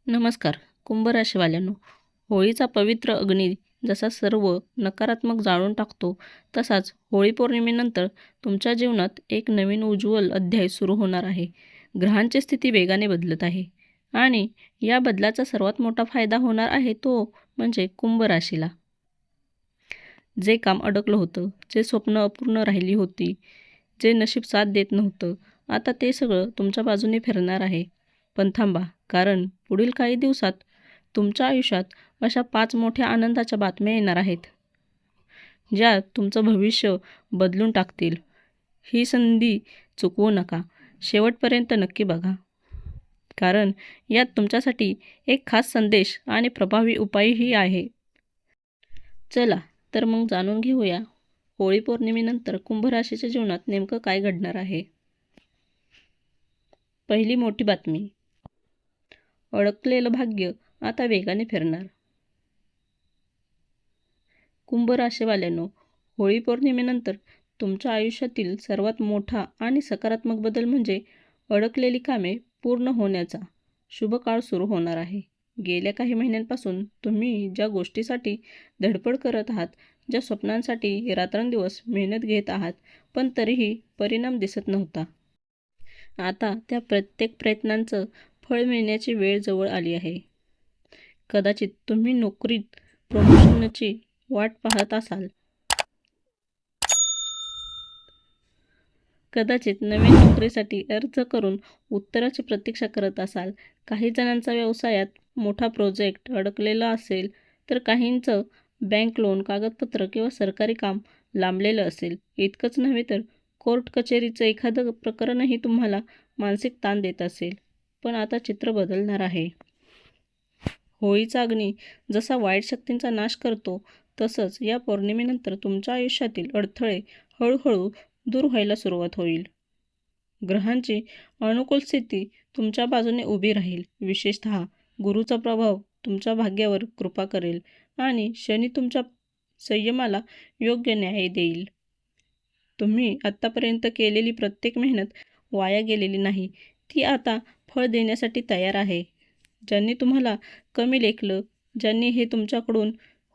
नमस्कार. कुंभ राशीवाल्यांनो, होळीचा पवित्र अग्नी जसा सर्व नकारात्मक जाळून टाकतो, तसाच होळी पौर्णिमेनंतर तुमच्या जीवनात एक नवीन उज्ज्वल अध्याय सुरू होणार आहे. ग्रहांची स्थिती वेगाने बदलत आहे आणि या बदलाचा सर्वात मोठा फायदा होणार आहे तो म्हणजे कुंभ राशीला. जे काम अडकलं होतं, जे स्वप्न अपूर्ण राहिली होती, जे नशीब साथ देत नव्हतं, आता ते सगळं तुमच्या बाजूने फिरणार आहे. पण थांबा, कारण पुढील काही दिवसात तुमच्या आयुष्यात अशा 5 मोठ्या आनंदाच्या बातम्या येणार आहेत, ज्या तुमचं भविष्य बदलून टाकतील. ही संधी चुकवू नका. शेवटपर्यंत नक्की बघा. कारण यात तुमच्यासाठी एक खास संदेश आणि प्रभावी उपायही आहे. चला, तर मग जाणून घेऊया होळी पौर्णिमेनंतर कुंभ राशीच्या जीवनात नेमकं काय घडणार आहे. पहिली मोठी बातमी. अडकलेलं भाग्य आता वेगाने फिरणार. कुंभ राशीवाल्यांनो, होळी पौर्णिमेनंतर तुमच्या आयुष्यातील सर्वात मोठा आणि सकारात्मक बदल म्हणजे अडकलेली कामे पूर्ण होण्याचा शुभ काळ सुरू होणार आहे. गेल्या काही महिन्यांपासून तुम्ही ज्या गोष्टीसाठी धडपड करत आहात, ज्या स्वप्नांसाठी रात्रंदिवस मेहनत घेत आहात, पण तरीही परिणाम दिसत नव्हता, आता त्या प्रत्येक प्रयत्नांचं फळ मिळण्याची वेळ जवळ आली आहे. कदाचित तुम्ही नोकरीत प्रमोशनची वाट पाहत असाल. कदाचित नवीन नोकरीसाठी अर्ज करून उत्तराची प्रतीक्षा करत असाल. काही जणांचा व्यवसायात मोठा प्रोजेक्ट अडकलेला असेल, तर काहींचं बँक लोन, कागदपत्र किंवा सरकारी काम लांबलेलं असेल. इतकंच नव्हे तर कोर्ट कचेरीचं एखादं प्रकरणही तुम्हाला मानसिक ताण देत असेल. पण आता चित्र बदलणार आहे. होळीचा अग्नी जसा वाईट शक्तींचा नाश करतो, तसंच या पौर्णिमेनंतर तुमच्या आयुष्यातील अडथळे हळूहळू दूर व्हायला सुरुवात होईल. ग्रहांची अनुकूल स्थिती तुमच्या बाजूने उभी राहील. विशेषतः गुरूचा प्रभाव तुमच्या भाग्यावर कृपा करेल आणि शनी तुमच्या संयमाला योग्य न्याय देईल. तुम्ही आत्तापर्यंत केलेली प्रत्येक मेहनत वाया गेलेली नाही. ती आता फळ देण्यासाठी तयार आहे. ज्यांनी तुम्हाला कमी लेखलं, ज्यांनी हे तुमच्याकडून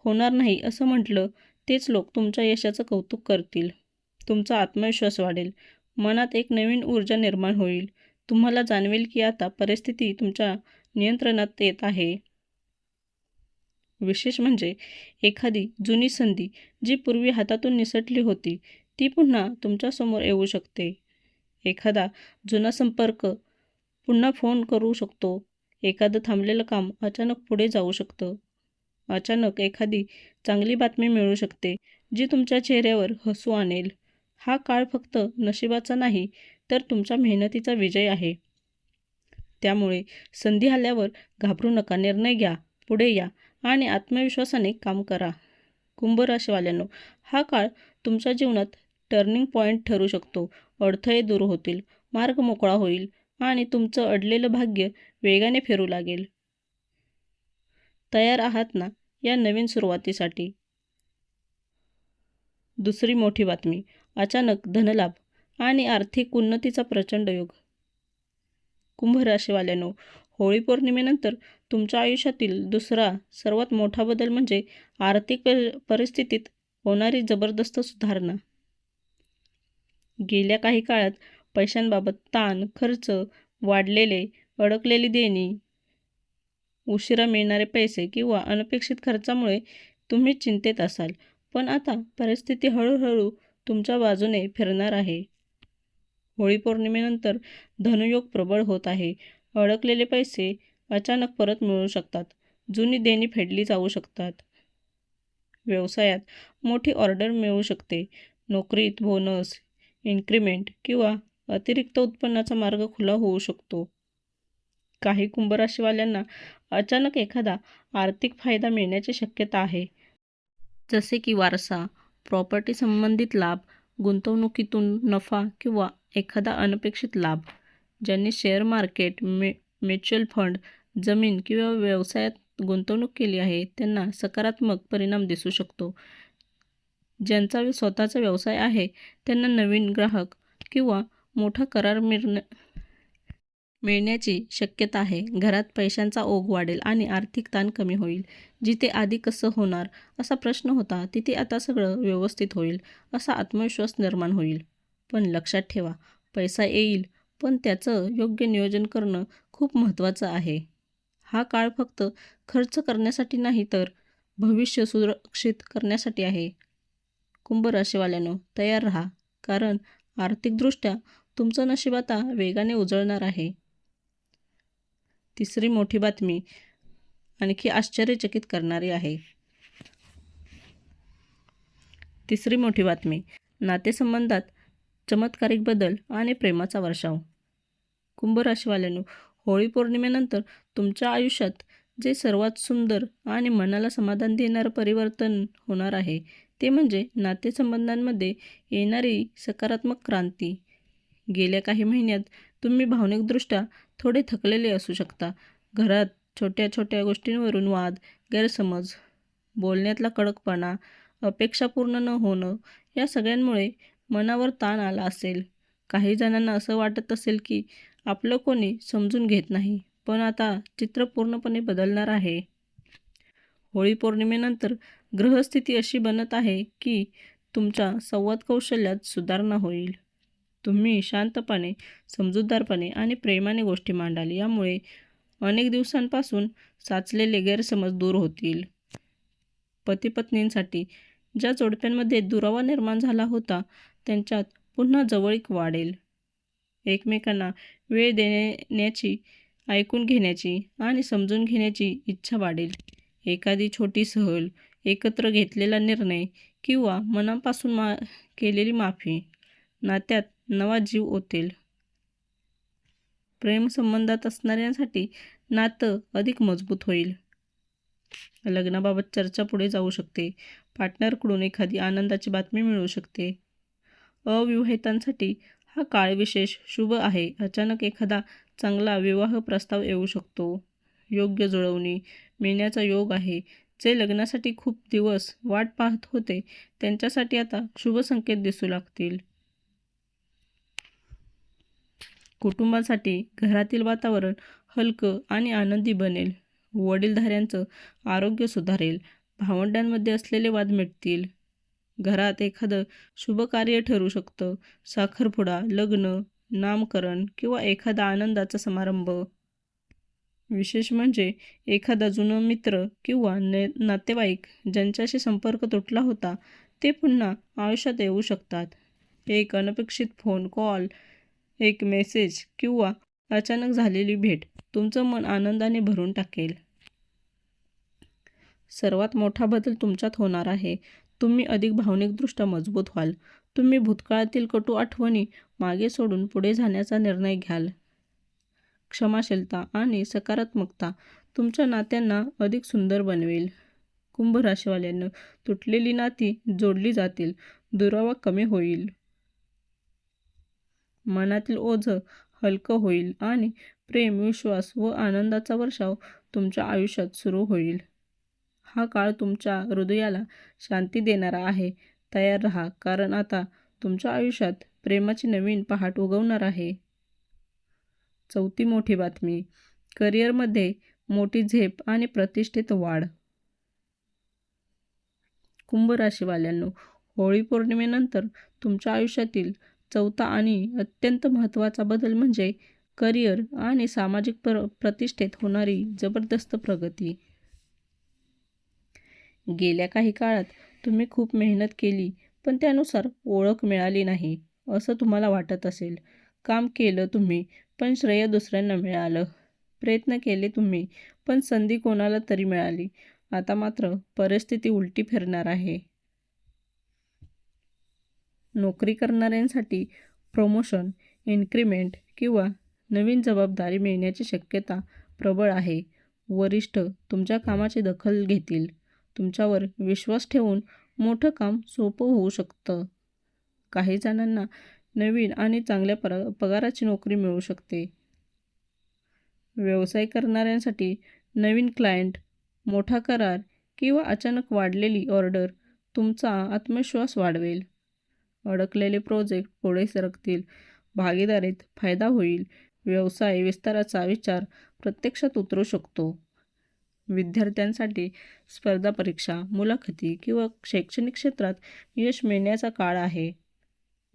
होणार नाही असं म्हटलं, तेच लोक तुमच्या यशाचं कौतुक करतील. तुमचा आत्मविश्वास वाढेल. मनात एक नवीन ऊर्जा निर्माण होईल. तुम्हाला जाणवेल की आता परिस्थिती तुमच्या नियंत्रणात येत आहे. विशेष म्हणजे एखादी जुनी संधी जी पूर्वी हातातून निसटली होती, ती पुन्हा तुमच्यासमोर येऊ शकते. एखादा जुना संपर्क पुन्हा फोन करू शकतो. एखादं थांबलेलं काम अचानक पुढे जाऊ शकतं. अचानक एखादी चांगली बातमी मिळू शकते, जी तुमच्या चेहऱ्यावर हसू आणेल. हा काळ फक्त नशिबाचा नाही, तर तुमच्या मेहनतीचा विजय आहे. त्यामुळे संधी आल्यावर घाबरू नका. निर्णय घ्या, पुढे या आणि आत्मविश्वासाने काम करा. कुंभ राशीवाल्यांनो, हा काळ तुमच्या जीवनात टर्निंग पॉईंट ठरू शकतो. अडथळे दूर होतील, मार्ग मोकळा होईल आणि तुमचं अडलेलं भाग्य वेगाने फिरू लागेल. तयार आहात ना या नवीन सुरुवातीसाठी? दुसरी मोठी बातमी. अचानक धनलाभ आणि आर्थिक उन्नतीचा प्रचंड योग. कुंभ राशीवाल्यांनो, होळी पौर्णिमेनंतर तुमच्या आयुष्यातील दुसरा सर्वात मोठा बदल म्हणजे आर्थिक परिस्थितीत होणारी जबरदस्त सुधारणा. गेल्या काही काळात पैशांबाबत ताण, खर्च वाढलेले, अडकलेली देणी, उशिरा मिळणारे पैसे किंवा अनपेक्षित खर्चामुळे तुम्ही चिंतेत असाल. पण आता परिस्थिती हळूहळू तुमच्या बाजूने फिरणार आहे. होळी पौर्णिमेनंतर धनयोग प्रबळ होत आहे. अडकलेले पैसे अचानक परत मिळू शकतात. जुनी देणी फेडली जाऊ शकतात. व्यवसायात मोठी ऑर्डर मिळू शकते. नोकरीत बोनस, इन्क्रिमेंट किंवा अतिरिक्त उत्पन्नाचा मार्ग खुला होऊ शकतो. काही कुंभ राशीवाल्यांना अचानक एखादा आर्थिक फायदा मिळण्याची शक्यता आहे. जसे की वारसा, प्रॉपर्टी संबंधित लाभ, गुंतवणुकीतून नफा किंवा एखादा अनपेक्षित लाभ. ज्यांनी शेअर मार्केट, म्युच्युअल फंड, जमीन किंवा व्यवसायात गुंतवणूक केली आहे, त्यांना सकारात्मक परिणाम दिसू शकतो. ज्यांचा स्वतःचा व्यवसाय आहे, त्यांना नवीन ग्राहक किंवा मोठा करार मिळण्याची शक्यता आहे. घरात पैशांचा ओघ वाढेल आणि आर्थिक ताण कमी होईल. जिथे आधी कसं होणार असा प्रश्न होता, तिथे आता सगळं व्यवस्थित होईल असा आत्मविश्वास निर्माण होईल. पण लक्षात ठेवा, पैसा येईल, पण त्याचं योग्य नियोजन करणं खूप महत्त्वाचं आहे. हा काळ फक्त खर्च करण्यासाठी नाही, तर भविष्य सुरक्षित करण्यासाठी आहे. कुंभ राशीवाल्यांनो, तयार राहा, कारण आर्थिकदृष्ट्या तुमचं नशीब आता वेगाने उजळणार आहे. तिसरी मोठी बातमी आणखी आश्चर्यचकित करणारी आहे. तिसरी मोठी बातमी, नातेसंबंधात चमत्कारिक बदल आणि प्रेमाचा वर्षाव. कुंभ राशीवाल्यांनो, होळी पौर्णिमेनंतर तुमच्या आयुष्यात जे सर्वात सुंदर आणि मनाला समाधान देणारं परिवर्तन होणार आहे, ते म्हणजे नातेसंबंधांमध्ये येणारी सकारात्मक क्रांती. गेल्या काही महिन्यात तुम्ही भावनिकदृष्ट्या थोडे थकलेले असू शकता. घरात छोट्या छोट्या गोष्टींवरून वाद, गैरसमज, बोलण्यातला कडकपणा, अपेक्षा पूर्ण न होणं या सगळ्यांमुळे मनावर ताण आला असेल. काही जणांना असं वाटत असेल की आपलं कोणी समजून घेत नाही. पण आता चित्र पूर्णपणे बदलणार आहे. होळी पौर्णिमेनंतर ग्रहस्थिती अशी बनत आहे की तुमच्या संवाद कौशल्यात सुधारणा होईल. तुम्ही शांतपणे, समजूतदारपणे आणि प्रेमाने गोष्टी मांडाल. यामुळे अनेक दिवसांपासून साचलेले गैरसमज दूर होतील. पती-पत्नींसाठी ज्या जोडप्यांमध्ये दुरावा निर्माण झाला होता, त्यांच्यात पुन्हा जवळीक वाढेल. एकमेकांना वेळ देण्याची, ऐकून घेण्याची आणि समजून घेण्याची इच्छा वाढेल. एखादी छोटी सहल, एकत्र घेतलेला निर्णय किंवा मनापासून केलेली नात्यात नवा जीव ओतेल. प्रेमसंबंधात असणाऱ्यांसाठी नातं अधिक मजबूत होईल. लग्नाबाबत चर्चा पुढे जाऊ शकते. पार्टनरकडून एखादी आनंदाची बातमी मिळू शकते. अविवाहितांसाठी हा काळ विशेष शुभ आहे. अचानक एखादा चांगला विवाह प्रस्ताव येऊ शकतो. योग्य जुळवणी मिळण्याचा योग आहे. जे लग्नासाठी खूप दिवस वाट पाहत होते, त्यांच्यासाठी आता शुभ संकेत दिसू लागतील. कुटुंबासाठी घरातील वातावरण हलकं आणि आनंदी बनेल. वडीलधाऱ्यांचं आरोग्य सुधारेल. भावंडांमध्ये असलेले वाद मिटतील. घरात एखादं शुभ कार्य ठरू शकतं. साखरपुडा, लग्न, नामकरण किंवा एखादा आनंदाचा समारंभ. विशेष म्हणजे एखादा जुनं मित्र किंवा नातेवाईक ज्यांच्याशी संपर्क तुटला होता, ते पुन्हा आयुष्यात येऊ शकतात. एक अनपेक्षित फोन कॉल, एक मेसेज किंवा अचानक झालेली भेट तुमचं मन आनंदाने भरून टाकेल. सर्वात मोठा बदल तुमच्यात होणार आहे. तुम्ही अधिक भावनिकदृष्ट्या मजबूत व्हाल. तुम्ही भूतकाळातील कटू आठवणी मागे सोडून पुढे जाण्याचा निर्णय घ्याल. क्षमाशीलता आणि सकारात्मकता तुमच्या नात्यांना अधिक सुंदर बनवेल. कुंभ राशीवाल्यांना, तुटलेली नाती जोडली जातील. दुरावा कमी होईल. मनातील ओझं हलकं होईल आणि प्रेम, विश्वास व आनंदाचा वर्षाव तुमच्या आयुष्यात सुरू होईल. हा काळ तुमच्या हृदयाला शांती देणारा आहे. तयार राहा, कारण आता तुमच्या आयुष्यात प्रेमाची नवीन पहाट उगवणार आहे. चौथी मोठी बातमी, करिअरमध्ये मोठी झेप आणि प्रतिष्ठेत वाढ. कुंभ राशीवाल्यांनो, होळी पौर्णिमेनंतर तुमच्या आयुष्यातील चौथा आणि अत्यंत महत्त्वाचा बदल म्हणजे करिअर आणि सामाजिक प्रतिष्ठेत होणारी जबरदस्त प्रगती. गेल्या काही काळात तुम्ही खूप मेहनत केली, पण त्यानुसार ओळख मिळाली नाही असं तुम्हाला वाटत असेल. काम केलं तुम्ही, पण श्रेय दुसऱ्यांना मिळालं. प्रयत्न केले तुम्ही, पण संधी कोणाला तरी मिळाली. आता मात्र परिस्थिती उलटी फिरणार आहे. नोकरी करणाऱ्यांसाठी प्रमोशन, इन्क्रिमेंट किंवा नवीन जबाबदारी मिळण्याची शक्यता प्रबळ आहे. वरिष्ठ तुमच्या कामाची दखल घेतील. तुमच्यावर विश्वास ठेवून मोठं काम सोपं होऊ शकतं. काही जणांना नवीन आणि चांगल्या पगाराची नोकरी मिळू शकते. व्यवसाय करणाऱ्यांसाठी नवीन क्लायंट, मोठा करार किंवा अचानक वाढलेली ऑर्डर तुमचा आत्मविश्वास वाढवेल. अडकलेले प्रोजेक्ट पुढे सरकतील. भागीदारीत फायदा होईल. व्यवसाय विस्ताराचा विचार प्रत्यक्षात उतरू शकतो. विद्यार्थ्यांसाठी स्पर्धा परीक्षा, मुलाखती किंवा शैक्षणिक क्षेत्रात यश मिळण्याचा काळ आहे.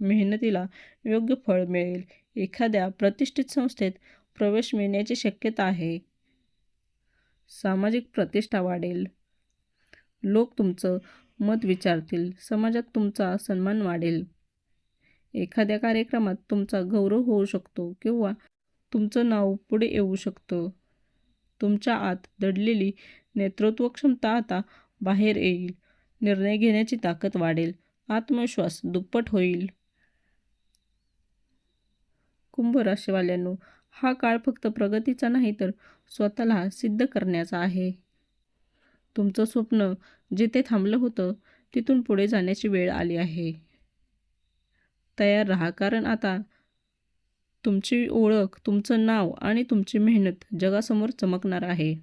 मेहनतीला योग्य फळ मिळेल. एखाद्या प्रतिष्ठित संस्थेत प्रवेश मिळण्याची शक्यता आहे. सामाजिक प्रतिष्ठा वाढेल. लोक तुमचं मत विचारतील. समाजात तुमचा सन्मान वाढेल. एखाद्या कार्यक्रमात तुमचा गौरव होऊ शकतो किंवा तुमचं नाव पुढे येऊ शकतं. तुमच्या आत दडलेली नेतृत्व क्षमता आता बाहेर येईल. निर्णय घेण्याची ताकद वाढेल. आत्मविश्वास दुप्पट होईल. कुंभ राशीवाल्यांनो, हा काळ फक्त प्रगतीचा नाही तर स्वतःला सिद्ध करण्याचा आहे. तुमचं स्वप्न जिथे थांबलं होतं तिथून पुढे जाण्याची वेळ आली आहे. तयार राहा, कारण आता तुमची ओळख, तुमचं नाव आणि तुमची मेहनत जगासमोर चमकणार आहे.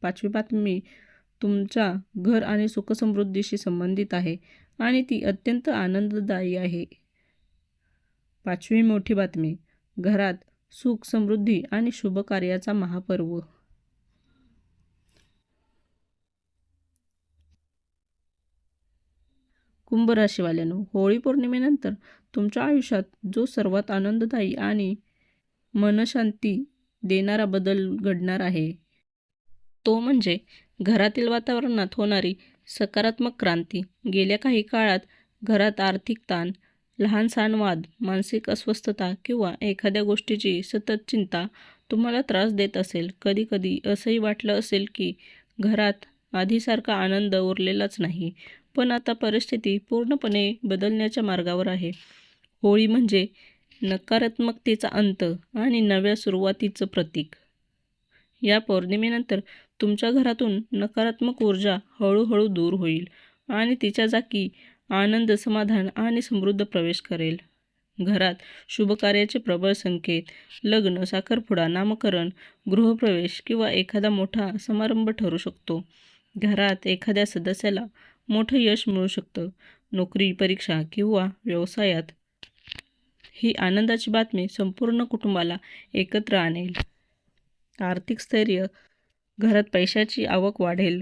5वी बातमी तुमच्या घर आणि सुखसमृद्धीशी संबंधित आहे आणि ती अत्यंत आनंददायी आहे. 5वी मोठी बातमी, घरात सुख, समृद्धी आणि शुभ कार्याचा महापर्व. कुंभ राशीवाल्यांनो, होळी पौर्णिमेनंतर तुमच्या आयुष्यात जो सर्वात आनंददायी आणि मनशांती देणारा बदल घडणार आहे, तो म्हणजे घरातील वातावरणात होणारी सकारात्मक क्रांती. गेल्या काही काळात घरात आर्थिक ताण, लहान-सहान वाद, मानसिक अस्वस्थता किंवा एखाद्या गोष्टीची सतत चिंता तुम्हाला त्रास देत असेल. कधी-कधी असंही वाटलं असेल की घरात आधीसारखा आनंद उरलेलाच नाही. पण आता परिस्थिती पूर्णपणे बदलण्याच्या मार्गावर आहे. होळी म्हणजे नकारात्मकतेचा अंत आणि नव्या सुरुवातीचं प्रतीक. या पौर्णिमेनंतर तुमच्या घरातून नकारात्मक ऊर्जा हळूहळू दूर होईल आणि तिच्या जागी आनंद, समाधान आणि समृद्ध प्रवेश करेल. घरात शुभकार्याचे प्रबळ संकेत, लग्न, साखरपुडा, नामकरण, गृहप्रवेश किंवा एखादा मोठा समारंभ ठरू शकतो. घरात एखाद्या सदस्याला मोठं यश मिळू शकतं. नोकरी, परीक्षा किंवा व्यवसायात ही आनंदाची बातमी संपूर्ण कुटुंबाला एकत्र आणेल. आर्थिक स्थैर्य, घरात पैशाची आवक वाढेल.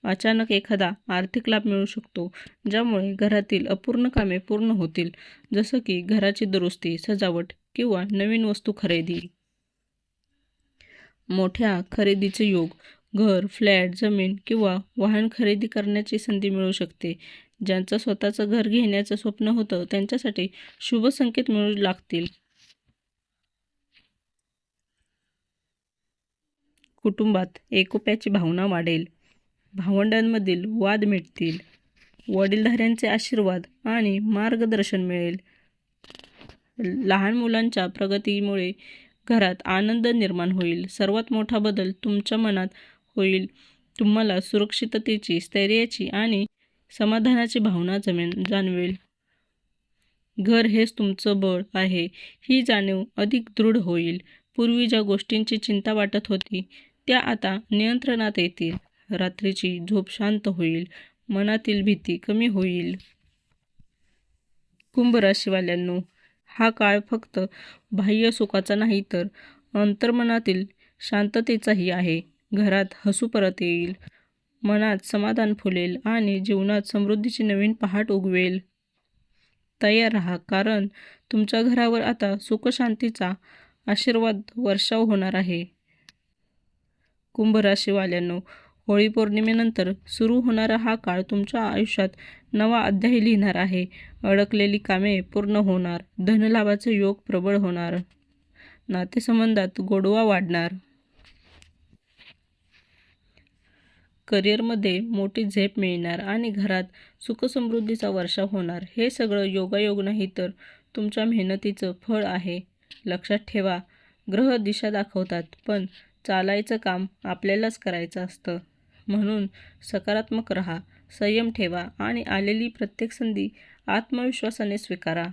अचानक एखादा आर्थिक लाभ मिळू शकतो, ज्यामुळे घरातील अपूर्ण कामे पूर्ण होतील, जसं की घराची दुरुस्ती, सजावट किंवा नवीन वस्तू खरेदी. मोठ्या खरेदीचे योग, घर, फ्लॅट, जमीन किंवा वाहन खरेदी करण्याची संधी मिळू शकते. ज्यांचं स्वतःचं घर घेण्याचं स्वप्न होतं त्यांच्यासाठी शुभ संकेत मिळू लागतील. कुटुंबात एकोप्याची भावना वाढेल. भावंडांमधील वाद मिटतील. वडीलधाऱ्यांचे आशीर्वाद आणि मार्गदर्शन मिळेल. लहान मुलांच्या प्रगतीमुळे घरात आनंद निर्माण होईल. सर्वात मोठा बदल तुमच्या मनात होईल. तुम्हाला सुरक्षिततेची, स्थैर्याची आणि समाधानाची भावना जाणवेल. घर हेच तुमचं बळ आहे ही जाणीव अधिक दृढ होईल. पूर्वी ज्या गोष्टींची चिंता वाटत होती त्या आता नियंत्रणात येतील. रात्रीची झोप शांत होईल. मनातील भीती कमी होईल. कुंभ राशीवाल्यांनो, हा काळ फक्त बाह्य सुखाचा नाही तर अंतर्मनातील शांततेचाही आहे. घरात हसू परत येईल. मनात समाधान फुलेल आणि जीवनात समृद्धीची नवीन पहाट उगवेल. तयार राहा, कारण तुमच्या घरावर आता सुखशांतीचा आशीर्वाद वर्षाव होणार आहे. कुंभ राशीवाल्यांनो, होळी पौर्णिमेनंतर सुरू होणारा हा काळ तुमच्या आयुष्यात नवा अध्याय लिहिणार आहे. अडकलेली कामे पूर्ण होणार. धनलाभाचे योग प्रबळ होणार. नातेसंबंधात गोडवा वाढणार. करिअरमध्ये मोठी झेप मिळणार आणि घरात सुखसमृद्धीचा वर्षाव होणार. हे सगळं योगायोग नाही तर तुमच्या मेहनतीचं फळ आहे. लक्षात ठेवा, ग्रह दिशा दाखवतात, पण चालायचं काम आपल्यालाच करायचं असतं. म्हणून सकारात्मक राहा, संयम ठेवा आणि आलेली प्रत्येक संधी आत्मविश्वासाने स्वीकारा.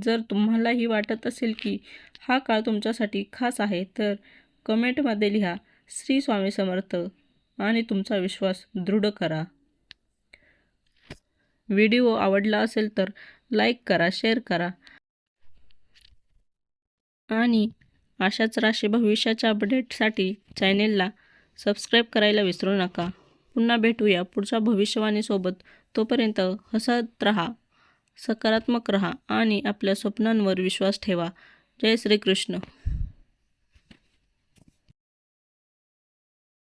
जर तुम्हालाही वाटत असेल की हा काळ तुमच्यासाठी खास आहे तर कमेंटमध्ये लिहा श्री स्वामी समर्थ आणि तुमचा विश्वास दृढ करा. व्हिडिओ आवडला असेल तर लाईक करा, शेअर करा आणि अशाच राशी भविष्याच्या अपडेटसाठी चॅनेलला सबस्क्राईब करायला विसरू नका. पुन्हा भेटूया पुढच्या भविष्यवाणीसोबत. तोपर्यंत हसत राहा, सकारात्मक राहा आणि आपल्या स्वप्नांवर विश्वास ठेवा. जय श्रीकृष्ण.